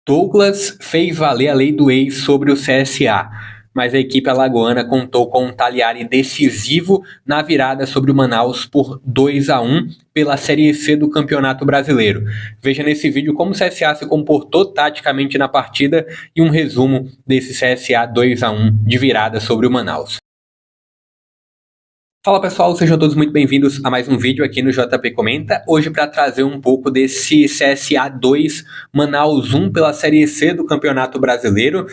Douglas fez valer a lei do ex sobre o CSA, mas a equipe alagoana contou com um Taliari decisivo na virada sobre o Manaus por 2-1 pela Série C do Campeonato Brasileiro. Veja nesse vídeo como o CSA se comportou taticamente na partida e um resumo desse CSA 2-1 de virada sobre o Manaus. Fala pessoal, sejam todos muito bem-vindos a mais um vídeo aqui no JP Comenta. Hoje para trazer um pouco desse CSA 2, Manaus 1 pela Série C do Campeonato Brasileiro.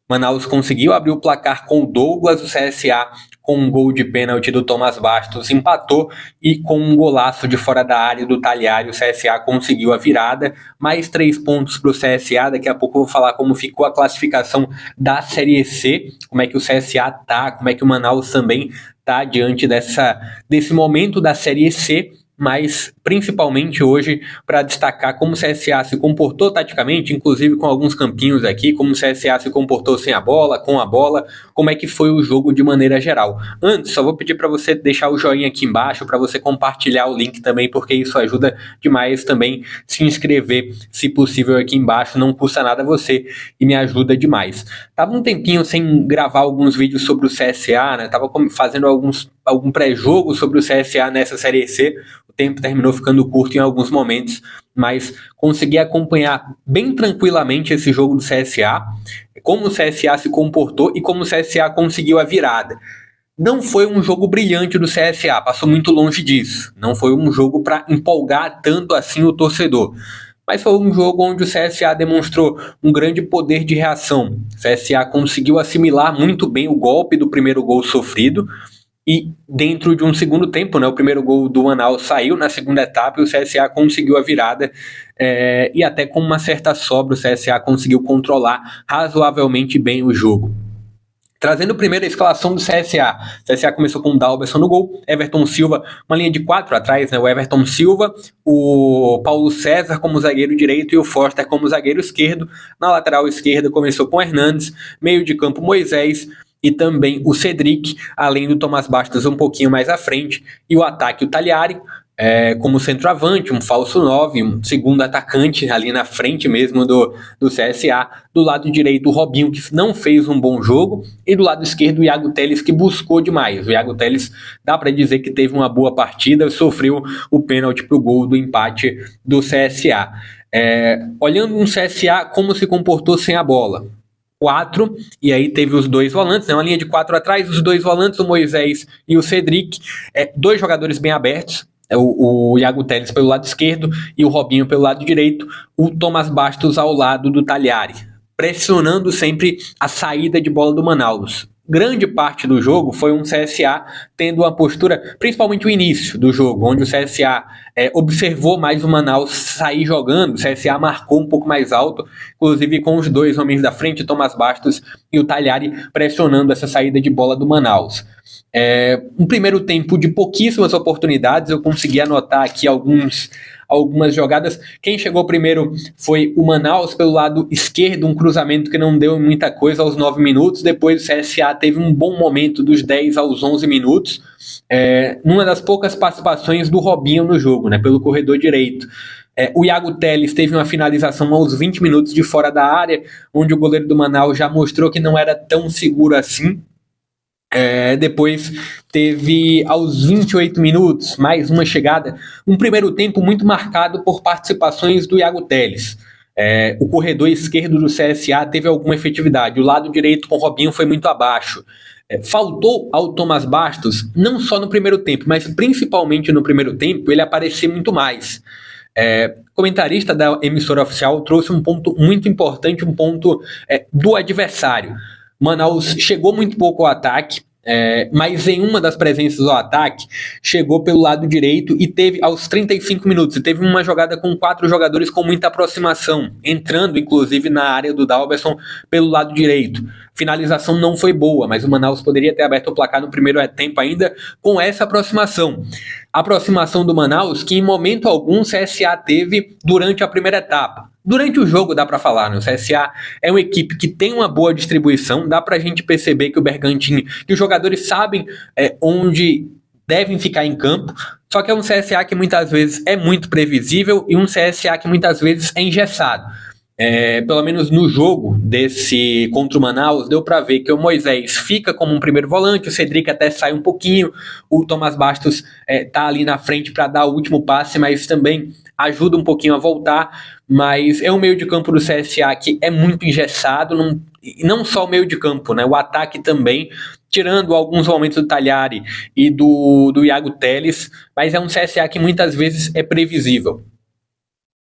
Manaus conseguiu abrir o placar com o Douglas, o CSA com um gol de pênalti do Thomas Bastos empatou e com um golaço de fora da área do Taliari o CSA conseguiu a virada. Mais 3 pontos para o CSA, daqui a pouco eu vou falar como ficou a classificação da Série C, como é que o CSA tá, como é que o Manaus também tá diante desse momento da Série C, mas principalmente hoje para destacar como o CSA se comportou taticamente, inclusive com alguns campinhos aqui, como o CSA se comportou sem a bola, com a bola, como é que foi o jogo de maneira geral. Antes, só vou pedir para você deixar o joinha aqui embaixo, para você compartilhar o link também, porque isso ajuda demais também, se inscrever, se possível, aqui embaixo, não custa nada a você e me ajuda demais. Tava um tempinho sem gravar alguns vídeos sobre o CSA, né? Tava fazendo algum pré-jogo sobre o CSA nessa Série C. O tempo terminou ficando curto em alguns momentos, mas consegui acompanhar bem tranquilamente esse jogo do CSA, como o CSA se comportou e como o CSA conseguiu a virada. Não foi um jogo brilhante do CSA, passou muito longe disso. Não foi um jogo para empolgar tanto assim o torcedor. Mas foi um jogo onde o CSA demonstrou um grande poder de reação. O CSA conseguiu assimilar muito bem o golpe do primeiro gol sofrido. E dentro de um segundo tempo, né, o primeiro gol do Manaus saiu na segunda etapa e o CSA conseguiu a virada e até com uma certa sobra o CSA conseguiu controlar razoavelmente bem o jogo. Trazendo primeiro a escalação do CSA. O CSA começou com o Dalberson no gol, Everton Silva, uma linha de 4 atrás, né, o Everton Silva, o Paulo César como zagueiro direito e o Foster como zagueiro esquerdo. Na lateral esquerda começou com o Hernandes, meio de campo Moisés, e também o Cedric, além do Thomas Bastos um pouquinho mais à frente, e o ataque o Taliari, como centroavante, um falso 9, um segundo atacante ali na frente mesmo do CSA. Do lado direito o Robinho, que não fez um bom jogo, e do lado esquerdo o Iago Teles, que buscou demais. O Iago Teles dá para dizer que teve uma boa partida, sofreu o pênalti para o gol do empate do CSA. Olhando um CSA como se comportou sem a bola. 4, e aí teve os dois volantes, né? Uma linha de 4 atrás, os dois volantes, o Moisés e o Cedric, 2 jogadores bem abertos, o Iago Teles pelo lado esquerdo e o Robinho pelo lado direito, o Thomas Bastos ao lado do Taliari, pressionando sempre a saída de bola do Manaus. Grande parte do jogo foi um CSA tendo uma postura, principalmente o início do jogo, onde o CSA observou mais o Manaus sair jogando, o CSA marcou um pouco mais alto, inclusive com os 2 homens da frente, Thomas Bastos e o Taliari, pressionando essa saída de bola do Manaus. Um primeiro tempo de pouquíssimas oportunidades, eu consegui anotar aqui algumas jogadas. Quem chegou primeiro foi o Manaus pelo lado esquerdo, um cruzamento que não deu muita coisa aos 9 minutos. Depois o CSA teve um bom momento dos 10 aos 11 minutos, numa das poucas participações do Robinho no jogo, né, pelo corredor direito. O Iago Teles teve uma finalização aos 20 minutos de fora da área, onde o goleiro do Manaus já mostrou que não era tão seguro assim. Depois teve aos 28 minutos mais uma chegada, um primeiro tempo muito marcado por participações do Iago Teles. O corredor esquerdo do CSA teve alguma efetividade, o lado direito com o Robinho foi muito abaixo. Faltou ao Thomas Bastos, não só no primeiro tempo, mas principalmente no primeiro tempo, ele aparecer muito mais. Comentarista da emissora oficial trouxe um ponto muito importante, um ponto do adversário. Manaus chegou muito pouco ao ataque, mas em uma das presenças ao ataque, chegou pelo lado direito e teve aos 35 minutos, e teve uma jogada com 4 jogadores com muita aproximação, entrando inclusive na área do Dalberson pelo lado direito. Finalização não foi boa, mas o Manaus poderia ter aberto o placar no primeiro tempo ainda com essa aproximação. Aproximação do Manaus que em momento algum o CSA teve durante a primeira etapa. Durante o jogo dá para falar, né? O CSA é uma equipe que tem uma boa distribuição, dá pra gente perceber que o Bergantin, que os jogadores sabem onde devem ficar em campo, só que é um CSA que muitas vezes é muito previsível e um CSA que muitas vezes é engessado. Pelo menos no jogo desse contra o Manaus, deu para ver que o Moisés fica como um primeiro volante, o Cedric até sai um pouquinho, o Tomás Bastos tá ali na frente para dar o último passe, mas também ajuda um pouquinho a voltar. Mas é um meio de campo do CSA que é muito engessado, não só o meio de campo, né? O ataque também, tirando alguns momentos do Talhari e do Iago Teles, mas é um CSA que muitas vezes é previsível.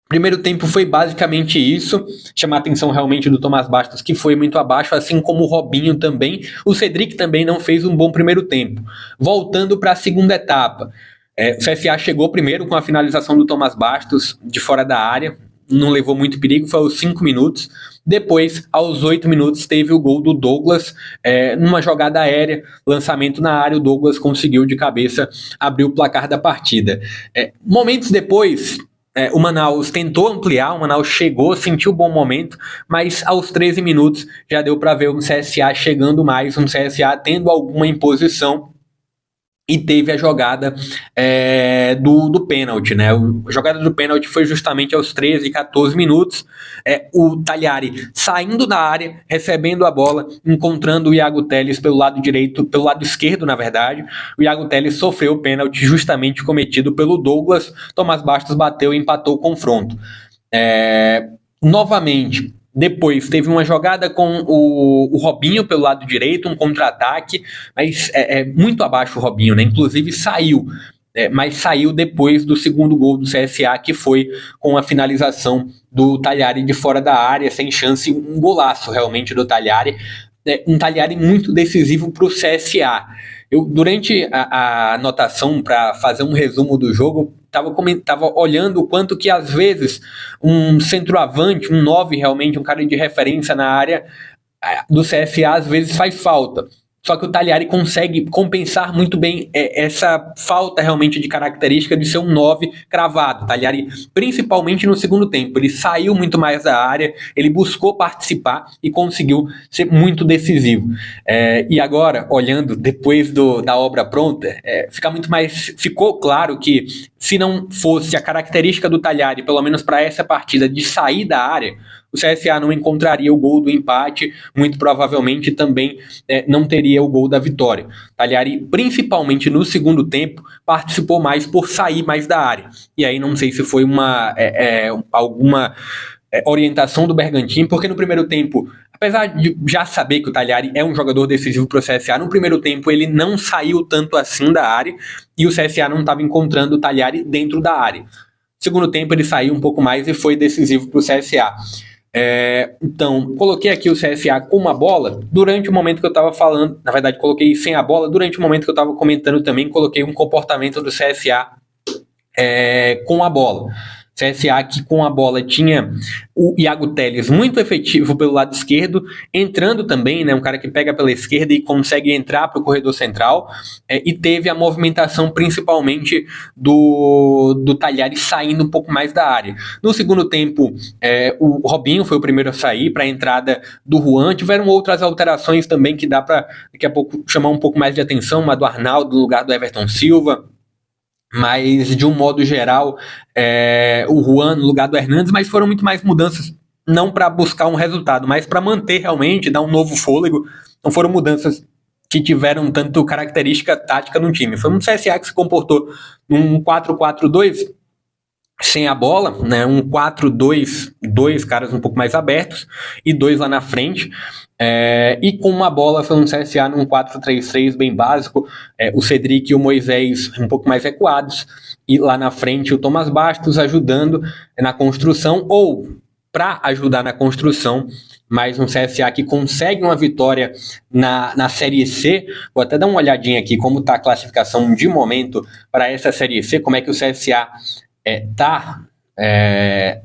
Primeiro tempo foi basicamente isso, chamar a atenção realmente do Tomás Bastos, que foi muito abaixo, assim como o Robinho também. O Cedric também não fez um bom primeiro tempo. Voltando para a segunda etapa, o CSA chegou primeiro com a finalização do Tomás Bastos de fora da área, não levou muito perigo, foi aos 5 minutos. Depois, aos 8 minutos, teve o gol do Douglas, numa jogada aérea, lançamento na área, o Douglas conseguiu de cabeça abrir o placar da partida. Momentos depois, o Manaus tentou ampliar, o Manaus chegou, sentiu um bom momento, mas aos 13 minutos já deu para ver um CSA chegando mais, um CSA tendo alguma imposição, e teve a jogada do pênalti, né? A jogada do pênalti foi justamente aos 13, 14 minutos, o Talhari saindo da área, recebendo a bola, encontrando o Iago Teles pelo lado direito, pelo lado esquerdo, na verdade. O Iago Teles sofreu o pênalti justamente cometido pelo Douglas, Tomás Bastos bateu e empatou o confronto. Novamente, depois teve uma jogada com o Robinho pelo lado direito, um contra-ataque, mas muito abaixo o Robinho, né? Inclusive saiu, mas saiu depois do segundo gol do CSA, que foi com a finalização do Talhari de fora da área, sem chance, um golaço realmente do Talhari, um Talhari muito decisivo para o CSA. Durante a anotação, para fazer um resumo do jogo, estava olhando o quanto que às vezes um centroavante, um 9 realmente, um cara de referência na área do CSA às vezes faz falta. Só que o Talhari consegue compensar muito bem essa falta realmente de característica de ser um 9 cravado. O Talhari, principalmente no segundo tempo, ele saiu muito mais da área, ele buscou participar e conseguiu ser muito decisivo. E agora, olhando depois da obra pronta, ficou claro que se não fosse a característica do Talhari, pelo menos para essa partida, de sair da área, o CSA não encontraria o gol do empate, muito provavelmente também não teria o gol da vitória. Talhari, principalmente no segundo tempo, participou mais por sair mais da área. E aí não sei se foi alguma orientação do Bergantin, porque no primeiro tempo, apesar de já saber que o Talhari é um jogador decisivo para o CSA, no primeiro tempo ele não saiu tanto assim da área e o CSA não estava encontrando o Talhari dentro da área. No segundo tempo ele saiu um pouco mais e foi decisivo para o CSA. Então, coloquei aqui o CSA com uma bola durante o momento que eu estava falando, na verdade coloquei sem a bola, durante o momento que eu estava comentando também, coloquei um comportamento do CSA com a bola. CSA que com a bola tinha o Iago Teles muito efetivo pelo lado esquerdo, entrando também, né, um cara que pega pela esquerda e consegue entrar para o corredor central, e teve a movimentação principalmente do Talhari saindo um pouco mais da área. No segundo tempo, o Robinho foi o primeiro a sair para a entrada do Juan, tiveram outras alterações também que dá para daqui a pouco chamar um pouco mais de atenção, uma do Arnaldo no lugar do Everton Silva, mas de um modo geral, o Juan no lugar do Hernandes, mas foram muito mais mudanças, não para buscar um resultado, mas para manter realmente, dar um novo fôlego. Não foram mudanças que tiveram tanto característica tática no time. Foi um CSA que se comportou num 4-4-2, sem a bola, né? Um 4-2, dois caras um pouco mais abertos e dois lá na frente. E com uma bola foi um CSA num 4-3-3 bem básico, o Cedric e o Moisés um pouco mais recuados, e lá na frente o Tomás Bastos ajudando na construção, ou para ajudar na construção, mais um CSA que consegue uma vitória na Série C. Vou até dar uma olhadinha aqui como está a classificação de momento para essa Série C, como é que o CSA está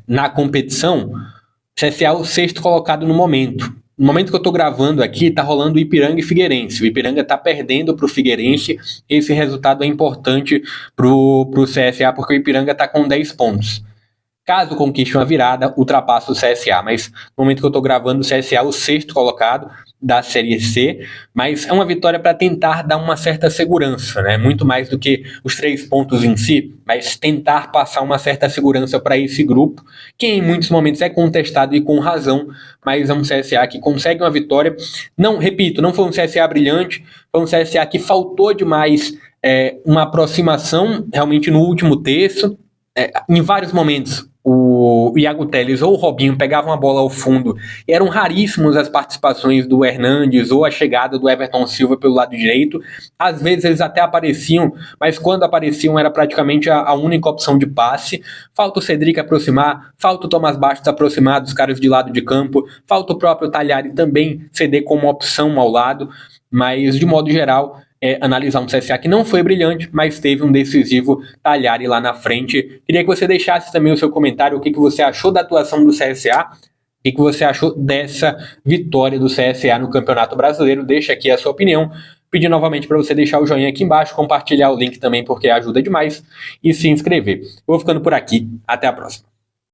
na competição. O CSA é o sexto colocado no momento. No momento que eu estou gravando aqui, está rolando o Ipiranga e Figueirense. O Ipiranga está perdendo para o Figueirense. Esse resultado é importante para o CSA, porque o Ipiranga está com 10 pontos. Caso conquiste uma virada, ultrapassa o CSA. Mas no momento que eu estou gravando, o CSA é o sexto colocado. da Série C, mas é uma vitória para tentar dar uma certa segurança, né? Muito mais do que os 3 pontos em si, mas tentar passar uma certa segurança para esse grupo, que em muitos momentos é contestado e com razão, mas é um CSA que consegue uma vitória. Não, repito, não foi um CSA brilhante, foi um CSA que faltou demais uma aproximação realmente no último terço. Em vários momentos, o Iago Telles ou o Robinho pegavam a bola ao fundo e eram raríssimos as participações do Hernandes ou a chegada do Everton Silva pelo lado direito. Às vezes eles até apareciam, mas quando apareciam era praticamente a única opção de passe. Falta o Cedric aproximar, falta o Tomás Bastos aproximar dos caras de lado de campo, falta o próprio Talhari também ceder como opção ao lado, mas de modo geral analisar um CSA que não foi brilhante, mas teve um decisivo Talhari lá na frente. Queria que você deixasse também o seu comentário, o que você achou da atuação do CSA, o que você achou dessa vitória do CSA no Campeonato Brasileiro. Deixa aqui a sua opinião. Pedir novamente para você deixar o joinha aqui embaixo, compartilhar o link também porque ajuda demais e se inscrever. Eu vou ficando por aqui, até a próxima.